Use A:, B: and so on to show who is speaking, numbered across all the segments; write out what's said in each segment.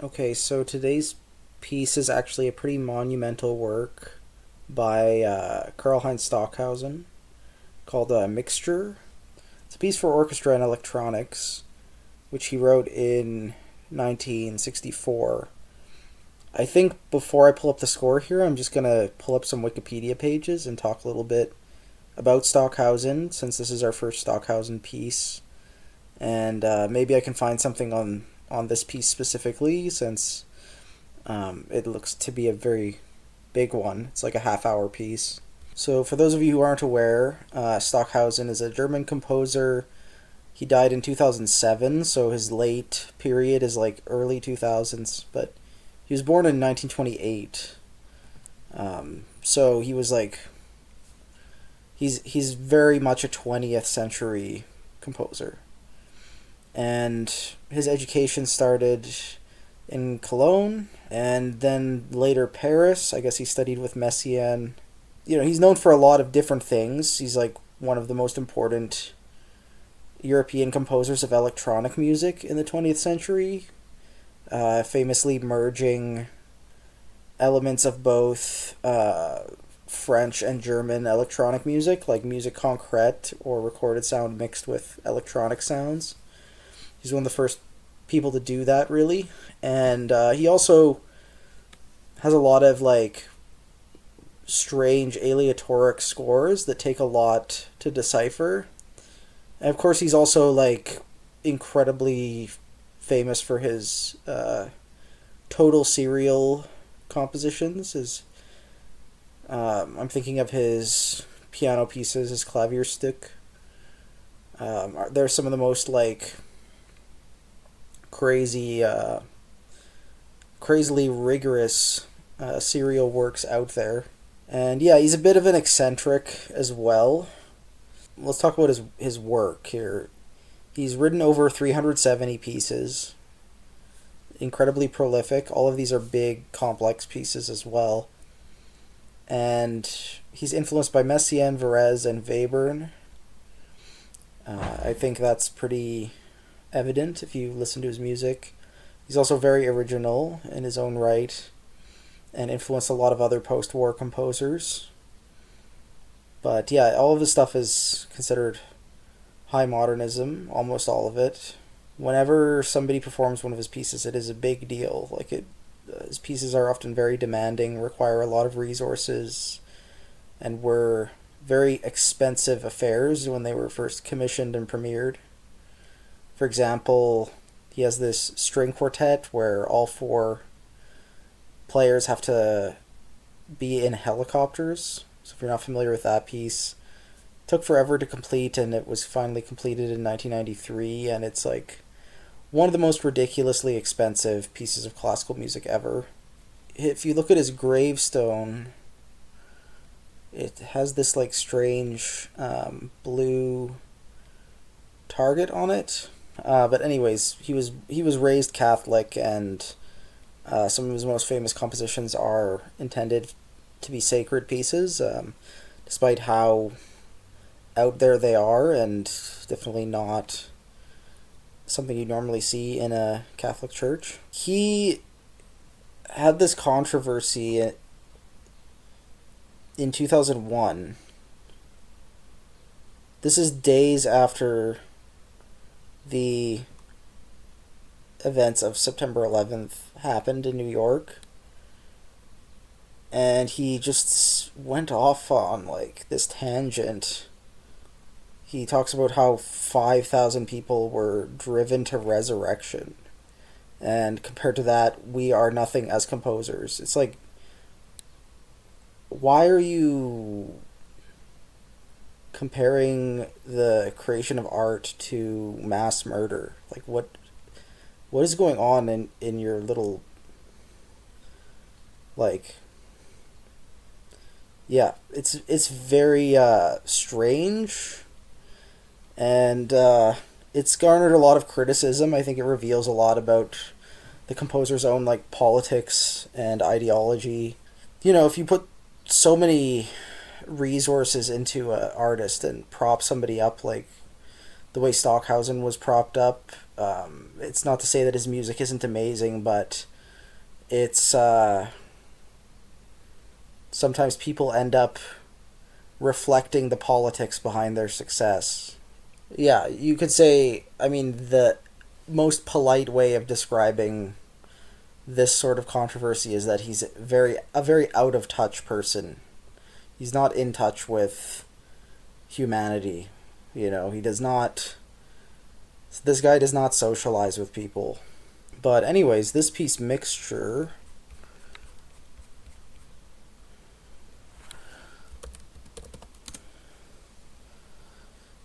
A: Okay, so today's piece is actually a pretty monumental work by Karlheinz Stockhausen called Mixtur. It's a piece for orchestra and electronics, which he wrote in 1964. I think before I pull up the score here, I'm just going to pull up some Wikipedia pages and talk a little bit about Stockhausen, since this is our first Stockhausen piece. And maybe I can find something on this piece specifically, since it looks to be a very big one. It's like a half-hour piece. So, for those of you who aren't aware, Stockhausen is a German composer. He died in 2007, so his late period is like early 2000s, but he was born in 1928. So he was like he's very much a 20th century composer. And his education started in Cologne and then later Paris. I guess he studied with Messiaen. He's known for a lot of different things. He's like one of the most important European composers of electronic music in the 20th century, famously merging elements of both French and German electronic music, like musique concrète or recorded sound mixed with electronic sounds. He's one of the first people to do that, really. And he also has a lot of like strange aleatoric scores that take a lot to decipher. And of course, he's also like incredibly famous for his total serial compositions. I'm thinking of his piano pieces, his Klavierstück. They're some of the most like crazily rigorous serial works out there. And yeah, he's a bit of an eccentric as well. Let's talk about his work here. He's written over 370 pieces. Incredibly prolific. All of these are big, complex pieces as well. And he's influenced by Messiaen, Varese, and Webern. I think that's pretty evident if you listen to his music. He's also very original in his own right and influenced a lot of other post-war composers. But yeah, all of his stuff is considered high modernism, almost all of it. Whenever somebody performs one of his pieces, it is a big deal. His pieces are often very demanding, require a lot of resources, and were very expensive affairs when they were first commissioned and premiered. For example, he has this string quartet where all four players have to be in helicopters. So if you're not familiar with that piece, it took forever to complete, and it was finally completed in 1993, and it's like one of the most ridiculously expensive pieces of classical music ever. If you look at his gravestone, it has this like strange blue target on it. But anyways, he was raised Catholic, and some of his most famous compositions are intended to be sacred pieces, despite how out there they are, and definitely not something you normally see in a Catholic church. He had this controversy in 2001. This is days after the events of September 11th happened in New York. And he just went off on like this tangent. He talks about how 5,000 people were driven to resurrection. And compared to that, we are nothing as composers. It's like, why are you comparing the creation of art to mass murder? Like, what is going on in your little, like, yeah, it's very strange, and it's garnered a lot of criticism. I think it reveals a lot about the composer's own like politics and ideology. If you put so many resources into an artist and prop somebody up like the way Stockhausen was propped up, It's not to say that his music isn't amazing, but it's sometimes people end up reflecting the politics behind their success. Yeah, you could say, I mean, the most polite way of describing this sort of controversy is that he's a very out of touch person. He's not in touch with humanity. You know, he does not. This guy does not socialize with people. But anyways, this piece Mixtur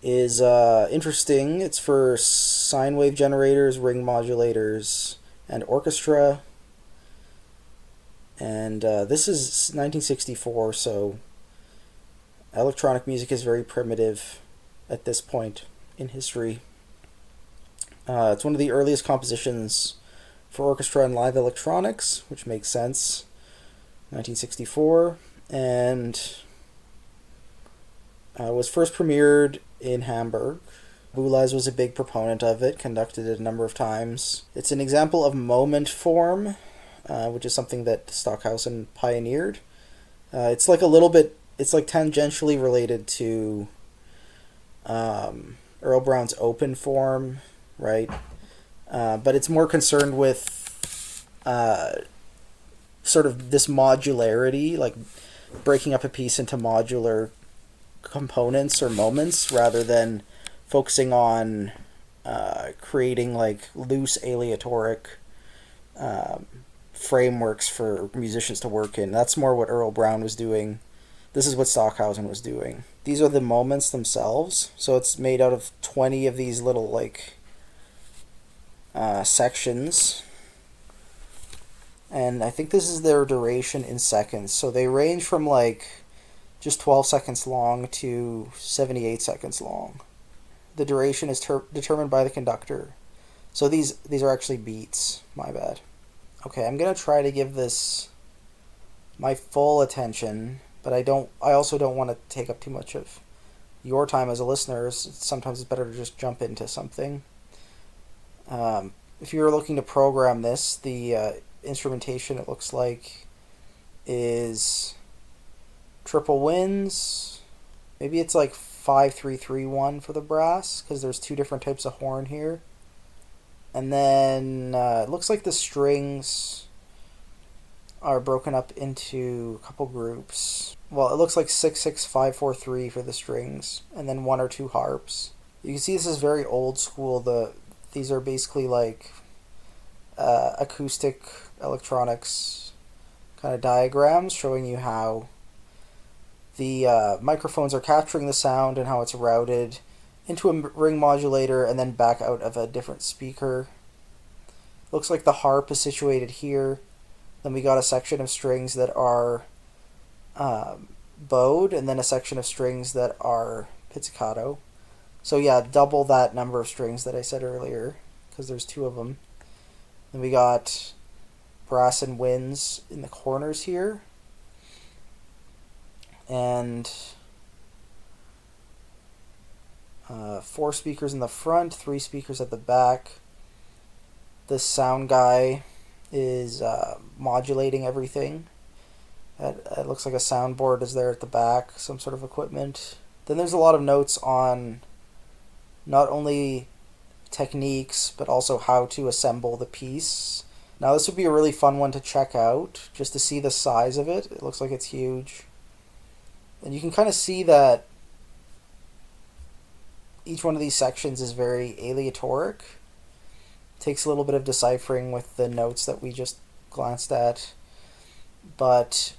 A: is interesting. It's for sine wave generators, ring modulators, and orchestra. And this is 1964, so electronic music is very primitive at this point in history. It's one of the earliest compositions for orchestra and live electronics, which makes sense. 1964, and was first premiered in Hamburg. Boulez was a big proponent of it, conducted it a number of times. It's an example of moment form, which is something that Stockhausen pioneered. It's like tangentially related to Earl Brown's open form, right? But it's more concerned with sort of this modularity, like breaking up a piece into modular components or moments rather than focusing on creating like loose aleatoric frameworks for musicians to work in. That's more what Earl Brown was doing. This is what Stockhausen was doing. These are the moments themselves. So it's made out of 20 of these little like sections. And I think this is their duration in seconds. So they range from like just 12 seconds long to 78 seconds long. The duration is determined by the conductor. So these are actually beats. My bad. Okay, I'm gonna try to give this my full attention, but I also don't want to take up too much of your time as a listener. Sometimes it's better to just jump into something. If you're looking to program this, the instrumentation, it looks like, is triple winds. Maybe it's like 5-3-3-1 for the brass, because there's two different types of horn here. And then it looks like the strings are broken up into a couple groups. Well, it looks like 6-6-5-4-3 for the strings, and then one or two harps. You can see this is very old school. These are basically like acoustic electronics kind of diagrams showing you how the microphones are capturing the sound and how it's routed into a ring modulator and then back out of a different speaker. Looks like the harp is situated here. Then we got a section of strings that are bowed, and then a section of strings that are pizzicato. So yeah, double that number of strings that I said earlier, because there's two of them. Then we got brass and winds in the corners here. And 4 speakers in the front, 3 speakers at the back. This sound guy is modulating everything. It looks like a soundboard is there at the back, some sort of equipment. Then there's a lot of notes on not only techniques, but also how to assemble the piece. Now this would be a really fun one to check out, just to see the size of it. It looks like it's huge. And you can kind of see that each one of these sections is very aleatoric. Takes a little bit of deciphering with the notes that we just glanced at. But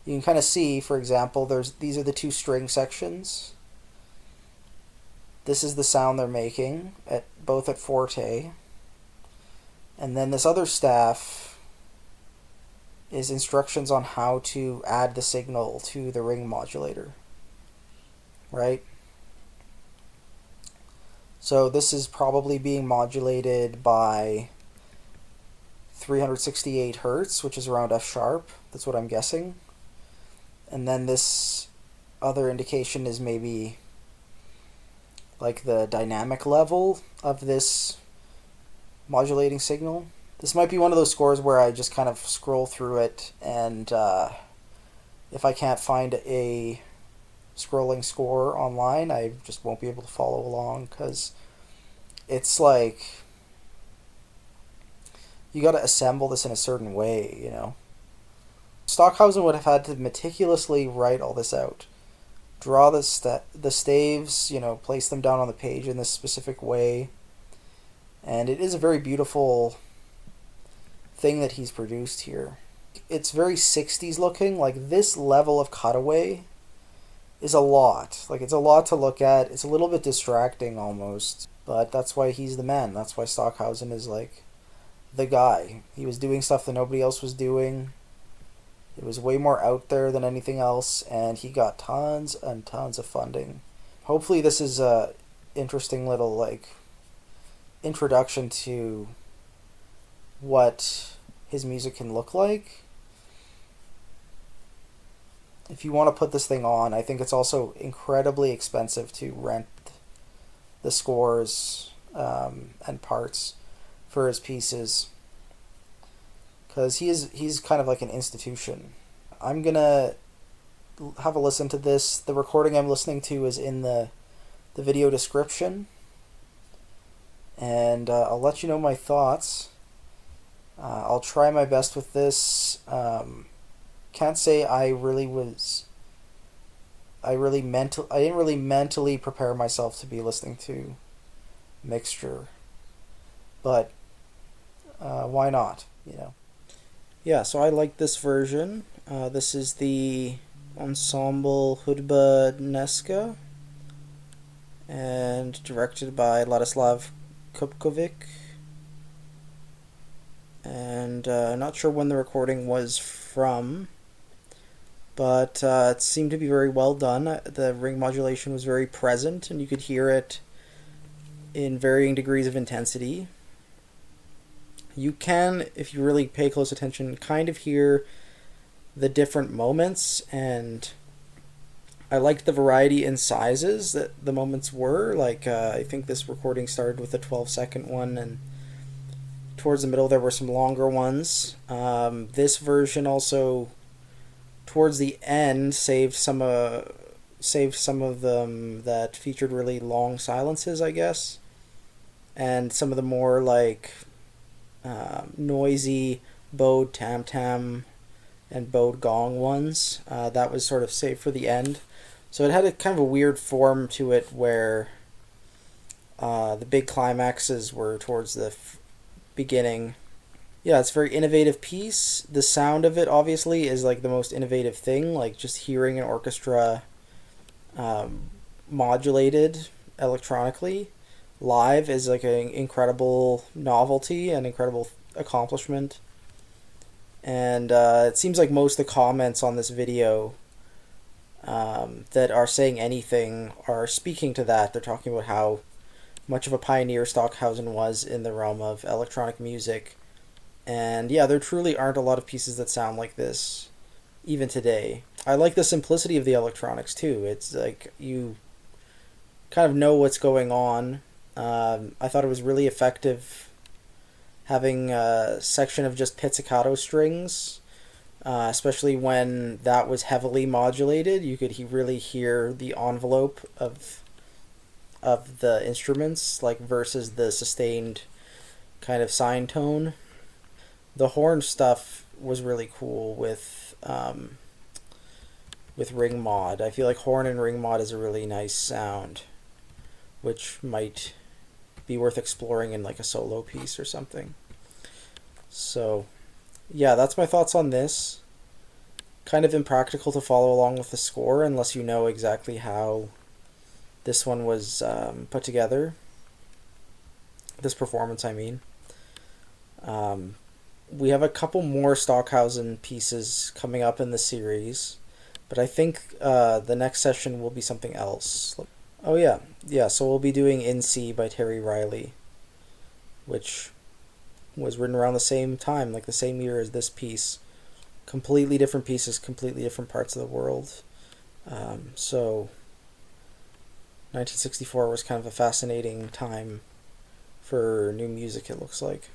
A: you can kind of see, for example, these are the 2 string sections. This is the sound they're making, both at forte. And then this other staff is instructions on how to add the signal to the ring modulator. Right? So this is probably being modulated by 368 Hertz, which is around F sharp. That's what I'm guessing. And then this other indication is maybe like the dynamic level of this modulating signal. This might be one of those scores where I just kind of scroll through it, and if I can't find a scrolling score online, I just won't be able to follow along, because it's like you got to assemble this in a certain way, you know. Stockhausen would have had to meticulously write all this out, draw the staves, you know, place them down on the page in this specific way, and it is a very beautiful thing that he's produced here. It's very 60s looking. Like, this level of cutaway is a lot. Like, it's a lot to look at. It's a little bit distracting almost, but that's why he's the man. That's why Stockhausen is like the guy. He was doing stuff that nobody else was doing. It was way more out there than anything else, and he got tons and tons of funding. Hopefully this is a interesting little, like, introduction to what his music can look like. If you want to put this thing on, I think it's also incredibly expensive to rent the scores and parts for his pieces, because he's kind of like an institution. I'm gonna have a listen to this. The recording I'm listening to is in the video description, and I'll let you know my thoughts. I'll try my best with this. Can't say I didn't really mentally prepare myself to be listening to Mixtur, but why not, you know? Yeah, so I like this version. This is the Ensemble Hudba Dneska, and directed by Ladislav Kupkovic. And not sure when the recording was from, but it seemed to be very well done. The ring modulation was very present, and you could hear it in varying degrees of intensity. You can, if you really pay close attention, kind of hear the different moments, and I liked the variety in sizes that the moments were. Like, I think this recording started with a 12-second one, and towards the middle there were some longer ones. This version also, towards the end, saved some of them that featured really long silences, I guess, and some of the more like noisy bowed tam tam and bowed gong ones. That was sort of saved for the end. So it had a kind of a weird form to it, where the big climaxes were towards the beginning. Yeah, it's a very innovative piece. The sound of it obviously is like the most innovative thing. Like, just hearing an orchestra modulated electronically live is like an incredible novelty and incredible accomplishment. And it seems like most of the comments on this video that are saying anything are speaking to that. They're talking about how much of a pioneer Stockhausen was in the realm of electronic music. And yeah, there truly aren't a lot of pieces that sound like this, even today. I like the simplicity of the electronics too. It's like you kind of know what's going on. I thought it was really effective having a section of just pizzicato strings, especially when that was heavily modulated. You could really hear the envelope of the instruments, like, versus the sustained kind of sine tone. The horn stuff was really cool with ring mod. I feel like horn and ring mod is a really nice sound, which might be worth exploring in like a solo piece or something. So yeah, that's my thoughts on this. Kind of impractical to follow along with the score unless you know exactly how this one was put together. This performance, I mean. We have a couple more Stockhausen pieces coming up in the series, but I think the next session will be something else. Oh yeah, so we'll be doing In C by Terry Riley, which was written around the same time, like the same year as this piece. Completely different pieces, completely different parts of the world. So 1964 was kind of a fascinating time for new music, it looks like.